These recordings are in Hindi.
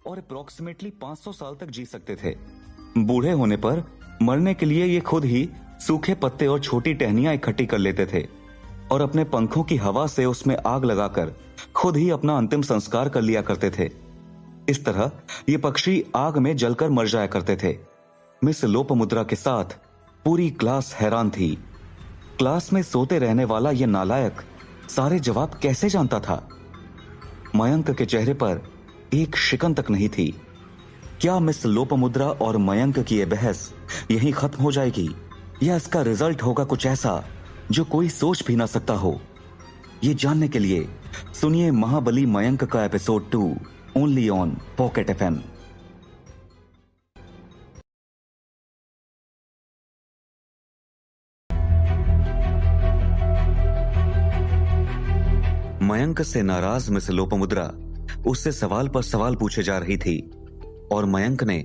और अप्रोक्सीमेटली 500 साल तक जी सकते थे। बूढ़े होने पर मरने के लिए ये खुद ही सूखे पत्ते और छोटी टहनियां इकट्ठी कर लेते थे और अपने पंखों की हवा से उसमें आग लगाकर खुद ही अपना अंतिम संस्कार कर लिया करते थे। इस तरह ये पक्षी आग में जलकर मर जाया करते थे। मिस लोपामुद्रा के साथ पूरी क्लास हैरान थी। क्लास में सोते रहने वाला ये नालायक सारे जवाब कैसे जानता था? मयंक के चेहरे पर एक शिकन तक नहीं थी। क्या मिस लोपामुद्रा और मयंक की यह बहस यहीं खत्म हो जाएगी या इसका रिजल्ट होगा कुछ ऐसा जो कोई सोच भी ना सकता हो? ये जानने के लिए सुनिए महाबली मयंक का episode 2 only on pocket FM. Mayank से नाराज मिस लोपामुद्रा उससे सवाल पर सवाल पूछे जा रही थी और मयंक ने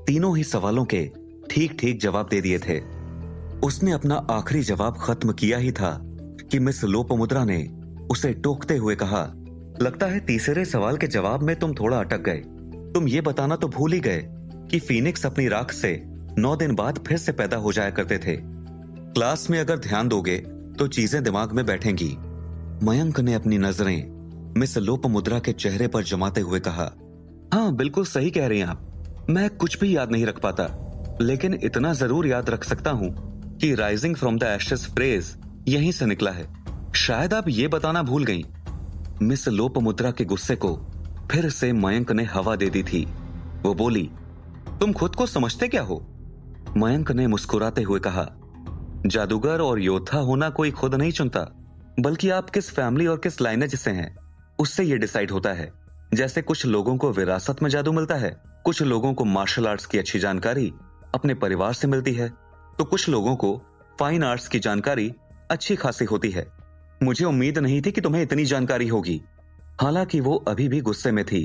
तीनों ही सवालों के ठीक ठीक जवाब दे दिए थे। उसने अपना आखिरी जवाब खत्म किया ही था कि मिस लोपामुद्रा ने उसे टोकते हुए कहा, लगता है तीसरे सवाल के जवाब में तुम थोड़ा अटक गए। तुम ये बताना तो भूल ही गए कि फीनिक्स अपनी राख से 9 दिन बाद फिर से पैदा हो जाया करते थे। क्लास में अगर ध्यान दोगे तो चीजें दिमाग में बैठेंगी। मयंक ने अपनी नजरें मिस लोपामुद्रा के चेहरे पर जमाते हुए कहा, हाँ बिल्कुल सही कह रही हैं आप। मैं कुछ भी याद नहीं रख पाता, लेकिन इतना जरूर याद रख सकता हूँ कि rising from the ashes phrase यहीं से निकला है। शायद आप ये बताना भूल गईं। मिस लोपामुद्रा के गुस्से को फिर से मयंक ने हवा दे दी थी। वो बोली, तुम खुद को समझते क्या हो? मयंक ने मुस्कुराते हुए कहा, जादूगर और योद्धा होना कोई खुद नहीं चुनता, बल्कि आप किस फैमिली और किस लाइनेज से हैं उससे यह डिसाइड होता है। जैसे कुछ लोगों को विरासत में जादू मिलता है, कुछ लोगों को मार्शल आर्ट्स की अच्छी जानकारी अपने परिवार से मिलती है, तो कुछ लोगों को फाइन आर्ट्स की जानकारी अच्छी खासी होती है। मुझे उम्मीद नहीं थी कि तुम्हें इतनी जानकारी होगी। हालांकि वो अभी भी गुस्से में थी,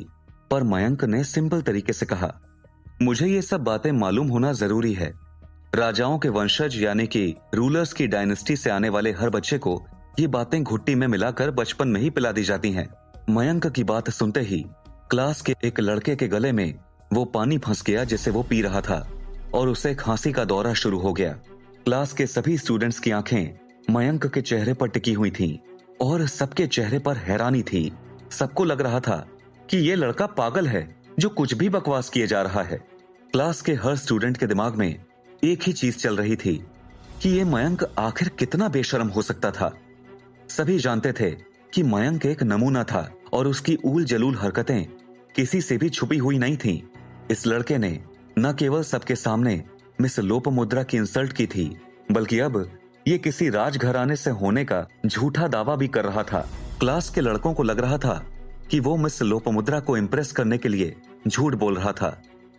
पर मयंक ने सिंपल तरीके से कहा, मुझे ये सब बातें मालूम होना जरूरी है। राजाओं के वंशज यानी कि रूलर्स की डायनेस्टी से आने वाले हर बच्चे को ये बातें घुट्टी में मिलाकर बचपन में ही पिला दी जाती हैं। मयंक की बात सुनते ही क्लास के एक लड़के के गले में वो पानी फंस गया जिसे वो पी रहा था और उसे खांसी का दौरा शुरू हो गया। क्लास के सभी स्टूडेंट्स की आंखें मयंक के चेहरे पर टिकी हुई थीं और सबके चेहरे पर हैरानी थी। सबको लग रहा था कि ये लड़का पागल है जो कुछ भी बकवास किए जा रहा है। क्लास के हर स्टूडेंट के दिमाग में एक ही चीज चल रही थी कि ये मयंक आखिर कितना बेशर्म हो सकता था। सभी जानते थे कि मयंक एक नमूना था और उसकी ऊल जलूल हरकतें किसी से भी छुपी हुई नहीं थीं। इस लड़के ने न केवल सबके सामने मिस लोपामुद्रा की इंसल्ट की थी, बल्कि अब ये किसी राजघराने से होने का झूठा दावा भी कर रहा था। क्लास के लड़कों को लग रहा था कि वो मिस लोपामुद्रा को इम्प्रेस करने के लिए झूठ बोल रहा था।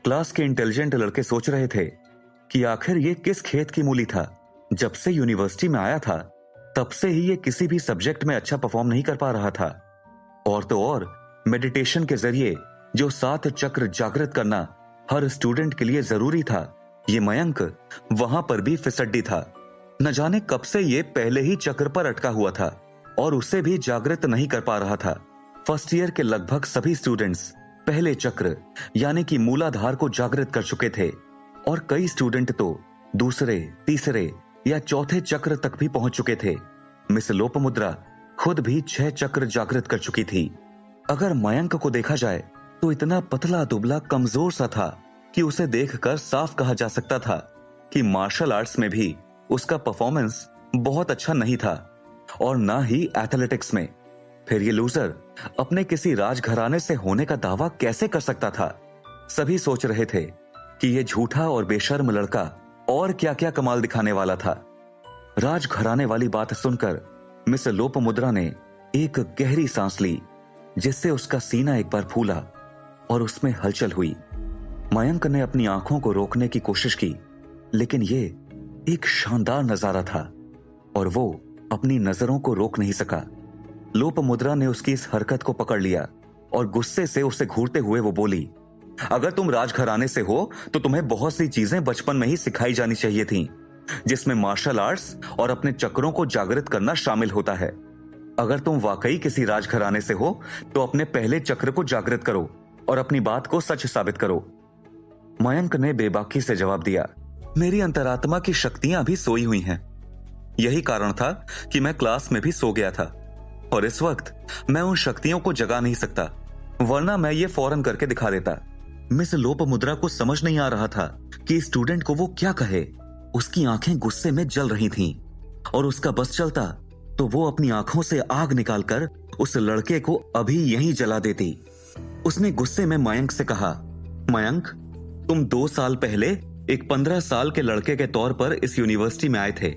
क्लास के इंटेलिजेंट लड़के सोच रहे थे कि आखिर ये किस खेत की मूली था। जब से यूनिवर्सिटी में आया था तब से ही ये किसी भी सब्जेक्ट में अच्छा परफॉर्म नहीं कर पा रहा था। और तो और मेडिटेशन के जरिए जो 7 चक्र जागृत करना हर स्टूडेंट के लिए जरूरी था, ये मयंक वहां पर भी फिसड्डी था। न जाने कब से ये पहले ही चक्र पर अटका हुआ था और उसे भी जागृत नहीं कर पा रहा था। फर्स्ट ईयर के लगभग सभी स्टूडेंट्स पहले चक्र यानी कि मूलाधार को जागृत कर चुके थे और कई स्टूडेंट तो दूसरे, तीसरे या चौथे चक्र तक भी पहुंच चुके थे। मिस लोपामुद्रा खुद भी 6 चक्र जागृत कर चुकी थी। अगर मयंक को देखा जाए तो इतना पतला दुबला कमजोर सा था कि उसे देखकर साफ कहा जा सकता था कि मार्शल आर्ट्स में भी उसका परफॉर्मेंस बहुत अच्छा नहीं था और ना ही एथलेटिक्स में। फिर ये लूजर अपने किसी राजघराने से होने का दावा कैसे कर सकता था? सभी सोच रहे थे कि ये झूठा और बेशर्म लड़का और क्या क्या कमाल दिखाने वाला था। राजघराने वाली बात सुनकर मिस लोपामुद्रा ने एक गहरी सांस ली, जिससे उसका सीना एक बार फूला और उसमें हलचल हुई। मयंक ने अपनी आंखों को रोकने की कोशिश की, लेकिन ये एक शानदार नजारा था और वो अपनी नजरों को रोक नहीं सका। लोपामुद्रा ने उसकी इस हरकत को पकड़ लिया और गुस्से से उसे घूरते हुए वो बोली, अगर तुम राजघराने से हो तो तुम्हें बहुत सी चीजें बचपन में ही सिखाई जानी चाहिए थीं, जिसमें मार्शल आर्ट्स और अपने चक्रों को जागृत करना शामिल होता है। अगर तुम वाकई किसी राजघराने से हो तो अपने पहले चक्र को जागृत करो और अपनी बात को सच साबित करो। मयंक ने बेबाकी से जवाब दिया, मेरी अंतरात्मा की शक्तियां अभी सोई हुई हैं। यही कारण था कि मैं क्लास में भी सो गया था और इस वक्त मैं उन शक्तियों को जगा नहीं सकता, वरना मैं ये फौरन करके दिखा देता। मिस लोपामुद्रा को समझ नहीं आ रहा था कि स्टूडेंट को वो क्या कहे। उसकी आंखें गुस्से में जल रही थीं और उसका बस चलता तो वो अपनी आंखों से आग निकालकर उस लड़के को अभी यहीं जला देती। उसने गुस्से में मयंक से कहा, मयंक, तुम 2 साल पहले एक 15 साल के लड़के के तौर पर इस यूनिवर्सिटी में आए थे।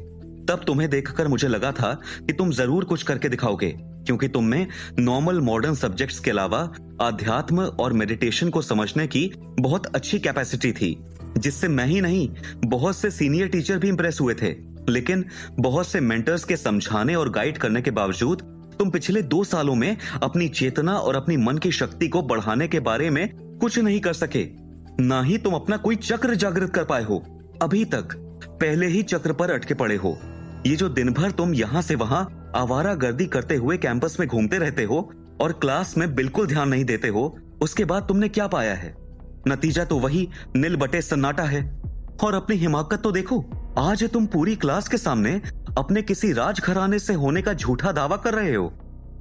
तब तुम्हें देखकर मुझे लगा था कि तुम जरूर कुछ करके दिखाओगे, क्योंकि तुम में नॉर्मल मॉडर्न सब्जेक्ट्स के अलावा आध्यात्म और मेडिटेशन को समझने की बहुत अच्छी कैपेसिटी थी, जिससे मैं ही नहीं बहुत से सीनियर टीचर भी इंप्रेस हुए थे। लेकिन बहुत से मेंटर्स के समझाने और गाइड करने के बावजूद तुम पिछले 2 सालों में अपनी चेतना और अपनी मन की शक्ति को बढ़ाने के बारे में कुछ नहीं कर सके। ना ही तुम अपना कोई चक्र जागृत कर पाए हो। अभी तक पहले ही चक्र पर अटके पड़े हो। ये जो दिन भर तुम यहाँ से वहां आवारागर्दी करते हुए कैंपस में घूमते रहते हो और क्लास में बिल्कुल ध्यान नहीं देते हो, उसके बाद तुमने क्या पाया है? नतीजा तो वही नील बटे सन्नाटा है। और अपनी हिमाकत तो देखो, आज तुम पूरी क्लास के सामने अपने किसी राज घराने से होने का झूठा दावा कर रहे हो।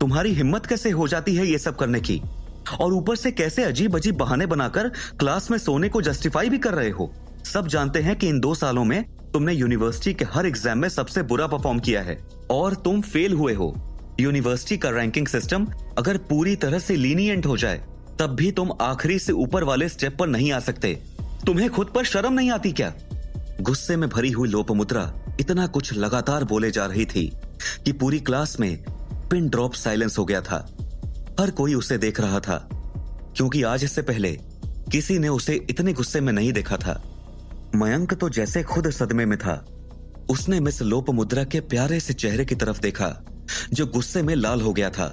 तुम्हारी हिम्मत कैसे हो जाती है ये सब करने की? और ऊपर से कैसे अजीब अजीब बहाने बनाकर क्लास में सोने को जस्टिफाई भी कर रहे हो। सब जानते हैं कि इन 2 सालों में तुमने यूनिवर्सिटी के हर एग्जाम में सबसे बुरा परफॉर्म किया है और तुम फेल हुए हो। यूनिवर्सिटी का रैंकिंग सिस्टम अगर पूरी तरह से लीनियंट हो जाए तब भी तुम आखिरी से ऊपर वाले स्टेप पर नहीं आ सकते। तुम्हें खुद पर शर्म नहीं आती क्या? गुस्से में भरी हुई लोपामुद्रा इतना कुछ लगातार बोले जा रही थी कि पूरी क्लास में पिन ड्रॉप साइलेंस हो गया था। हर कोई उसे देख रहा था, क्योंकि आज इससे पहले किसी ने उसे इतने गुस्से में नहीं देखा था। मयंक तो जैसे खुद सदमे में था। उसने मिस लोपामुद्रा के प्यारे से चेहरे की तरफ देखा जो गुस्से में लाल हो गया था,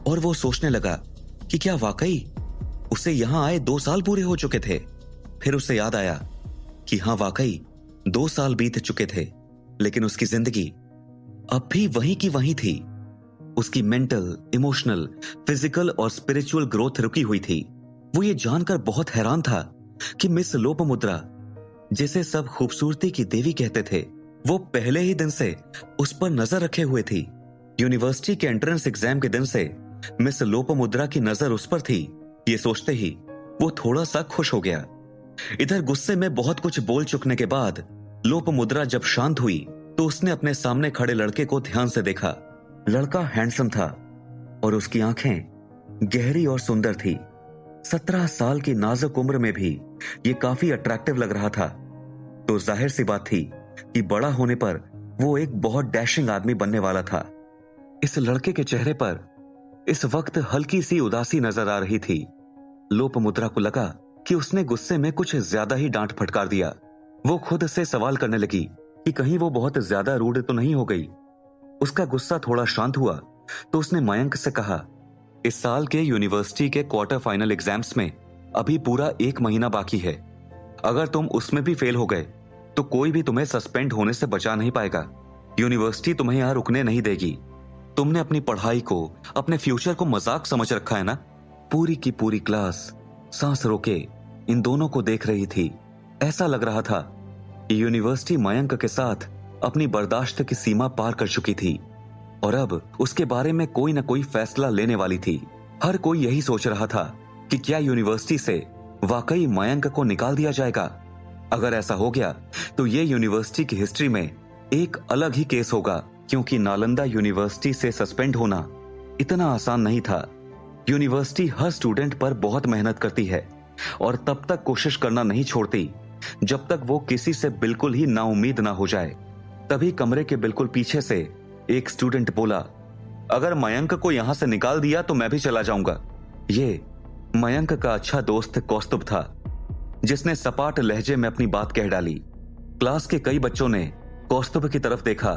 और वो सोचने लगा कि क्या वाकई उसे यहां आए 2 साल पूरे हो चुके थे। फिर उसे याद आया कि हाँ, वाकई 2 साल बीत चुके थे, लेकिन उसकी जिंदगी अब भी वहीं की वहीं थी। उसकी मेंटल, इमोशनल, फिजिकल और स्पिरिचुअल ग्रोथ रुकी हुई थी। वो ये जानकर बहुत हैरान था कि मिस लोपामुद्रा, जिसे सब खूबसूरती की देवी कहते थे, वो पहले ही दिन से उस पर नजर रखे हुए थी। यूनिवर्सिटी के एंट्रेंस एग्जाम के दिन से मिस लोपामुद्रा की नजर उस पर थी। ये सोचते ही वो थोड़ा सा खुश हो गया। इधर गुस्से में बहुत कुछ बोल चुकने के बाद लोपामुद्रा जब शांत हुई तो उसने अपने सामने खड़े लड़के को ध्यान से देखा। लड़का हैंडसम था और उसकी आंखें गहरी और सुंदर थी। 17 साल की नाजुक उम्र में भी ये काफी अट्रैक्टिव लग रहा था। तो जाहिर सी बात थी कि बड़ा होने पर वो एक बहुत डैशिंग आदमी बनने वाला था। इस लड़के के चेहरे पर इस वक्त हल्की सी उदासी नजर आ रही थी। लोपामुद्रा को लगा कि उसने गुस्से में कुछ ज्यादा ही डांट फटकार दिया। वो खुद से सवाल करने लगी कि कहीं वो बहुत ज्यादा रूड तो नहीं हो गई। उसका गुस्सा थोड़ा शांत हुआ तो उसने मयंक से कहा, इस साल के यूनिवर्सिटी के क्वार्टर फाइनल एग्जाम्स में अभी पूरा 1 महीना बाकी है। अगर तुम उसमें भी फेल हो गए तो कोई भी तुम्हें सस्पेंड होने से बचा नहीं पाएगा। यूनिवर्सिटी तुम्हें यहां रुकने नहीं देगी। तुमने अपनी पढ़ाई को, अपने फ्यूचर को मजाक समझ रखा है ना? पूरी की पूरी क्लास सांस रोके इन दोनों को देख रही थी। ऐसा लग रहा था कि यूनिवर्सिटी मयंक के साथ अपनी बर्दाश्त की सीमा पार कर चुकी थी और अब उसके बारे में कोई ना कोई फैसला लेने वाली थी। हर कोई यही सोच रहा था कि क्या यूनिवर्सिटी से वाकई मयंक को निकाल दिया जाएगा। अगर ऐसा हो गया तो ये यूनिवर्सिटी की हिस्ट्री में एक अलग ही केस होगा, क्योंकि नालंदा यूनिवर्सिटी से सस्पेंड होना इतना आसान नहीं था। यूनिवर्सिटी हर स्टूडेंट पर बहुत मेहनत करती है और तब तक कोशिश करना नहीं छोड़ती जब तक वो किसी से बिल्कुल ही नाउम्मीद ना हो जाए। तभी कमरे के बिल्कुल पीछे से एक स्टूडेंट बोला, अगर मयंक को यहां से निकाल दिया तो मैं भी चला जाऊंगा। ये मयंक का अच्छा दोस्त कौस्तुभ था, जिसने सपाट लहजे में अपनी बात कह डाली। क्लास के कई बच्चों ने कौस्तुभ की तरफ देखा